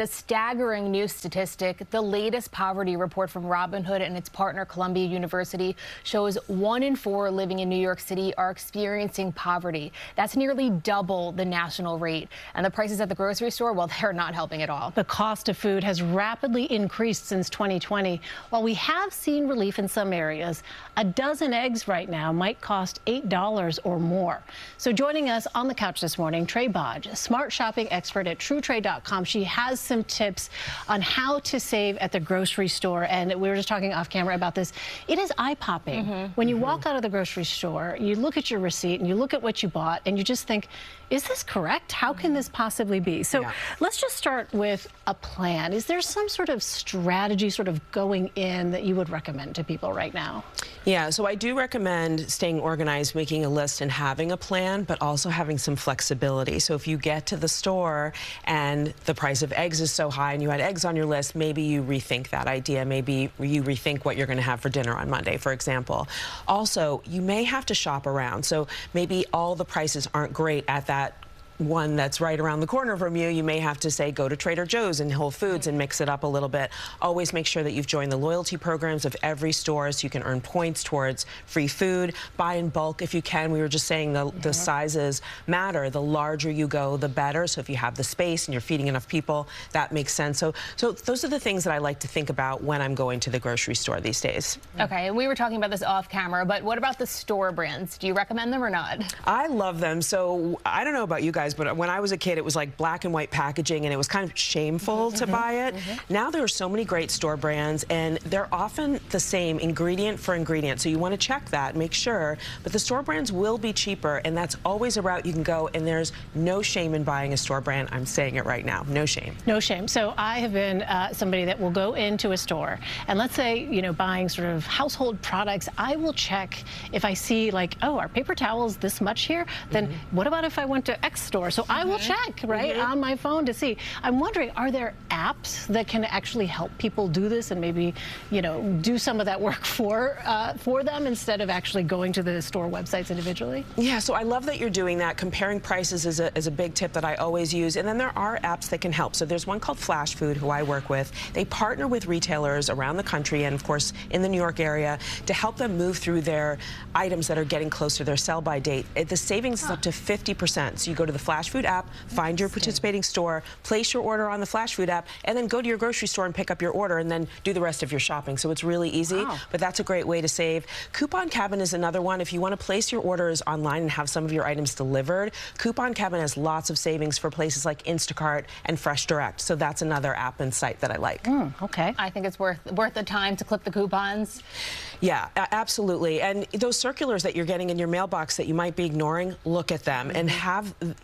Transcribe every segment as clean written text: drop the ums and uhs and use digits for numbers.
A staggering new statistic. The latest poverty report from Robinhood and its partner Columbia University shows 1 in 4 living in New York City are experiencing poverty. That's nearly double the national rate. And the prices at the grocery store, well, they're not helping at all. The cost of food has rapidly increased since 2020. While we have seen relief in some areas, a dozen eggs right now might cost $8 or more. So joining us on the couch this morning, Trey Bodge, smart shopping expert at TrueTrade.com. She has some tips on how to save at the grocery store, and we were just talking off camera about this. It is eye-popping. When you walk out of the grocery store, you look at your receipt and you look at what you bought and you just think, is this correct? How can this possibly be? So let's just start with a plan. Is there some sort of strategy sort of going in that you would recommend to people right now? Yeah, so I do recommend staying organized, making a list and having a plan, but also having some flexibility. So if you get to the store and the price of eggs is so high and you had eggs on your list, maybe you rethink that idea. Maybe you rethink what you're going to have for dinner on Monday, for example. Also, you may have to shop around. So maybe all the prices aren't great at that one that's right around the corner from you. You may have to say go to Trader Joe's and Whole Foods and mix it up a little bit. Always make sure that you've joined the loyalty programs of every store so you can earn points towards free food. Buy in bulk if you can. We were just saying the sizes matter. The larger you go, the better. So if you have the space and you're feeding enough people, that makes sense. So those are the things that I like to think about when I'm going to the grocery store these days. Okay, and we were talking about this off camera, but what about the store brands? Do you recommend them or not? I love them. So I don't know about you guys, but when I was a kid, it was like black and white packaging, and it was kind of shameful to buy it. Now there are so many great store brands, and they're often the same ingredient for ingredient. So you want to check that, make sure. But the store brands will be cheaper, and that's always a route you can go. And there's no shame in buying a store brand. I'm saying it right now. No shame. No shame. So I have been somebody that will go into a store, and let's say, you know, buying sort of household products, I will check if I see like, oh, are paper towels this much here? Then what about if I went to X store? So I will check, right, on my phone to see. I'm wondering, are there apps that can actually help people do this and maybe, you know, do some of that work for them instead of actually going to the store websites individually? Yeah, so I love that you're doing that. Comparing prices is a big tip that I always use. And then there are apps that can help. So there's one called Flash Food, who I work with. They partner with retailers around the country and, of course, in the New York area to help them move through their items that are getting close to their sell-by date. The savings is up to 50%. So you go to the Flash Food app, find your participating store, place your order on the Flash Food app, and then go to your grocery store and pick up your order and then do the rest of your shopping. So it's really easy, but that's a great way to save. Coupon Cabin is another one. If you want to place your orders online and have some of your items delivered, Coupon Cabin has lots of savings for places like Instacart and Fresh Direct. So that's another app and site that I like. Okay. I think it's worth the time to clip the coupons. Yeah, absolutely. And those circulars that you're getting in your mailbox that you might be ignoring, look at them and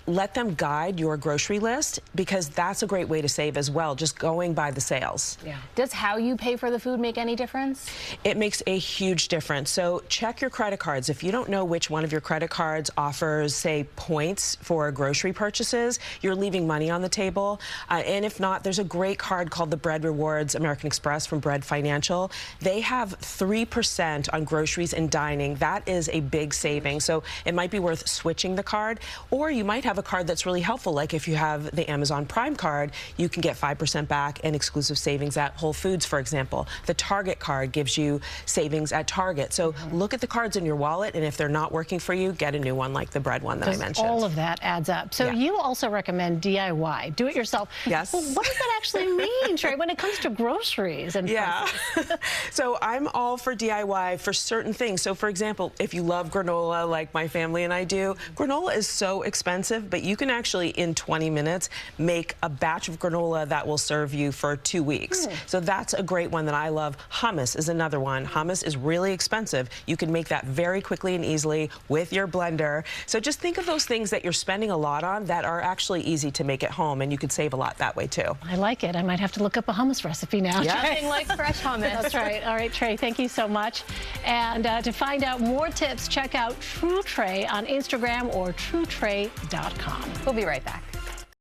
let them guide your grocery list, because that's a great way to save as well, just going by the sales. Yeah. Does how you pay for the food make any difference? It makes a huge difference. So check your credit cards. If you don't know which one of your credit cards offers, say, points for grocery purchases, you're leaving money on the table. And if not, there's a great card called the Bread Rewards American Express from Bread Financial. They have 3% on groceries and dining. That is a big saving. So it might be worth switching the card, or you might have a card that's really helpful. Like if you have the Amazon Prime card, you can get 5% back and exclusive savings at Whole Foods, for example. The Target card gives you savings at Target. So look at the cards in your wallet, and if they're not working for you, get a new one like the bread one that I mentioned. All of that adds up. So you also recommend DIY, do it yourself. Yes. Well, what does that actually mean, Trey, when it comes to groceries and prices? So I'm all for DIY for certain things. So for example, if you love granola like my family and I do, granola is so expensive, but you can actually in 20 minutes make a batch of granola that will serve you for 2 weeks. So that's a great one that I love. Hummus is another one. Hummus is really expensive. You can make that very quickly and easily with your blender. So just think of those things that you're spending a lot on that are actually easy to make at home, and you could save a lot that way too. I like it. I might have to look up a hummus recipe now. Nothing like fresh hummus. That's right. All right, Trey, thank you so much. And to find out more tips, check out True Trey on Instagram or TrueTrade.com. We'll be right back.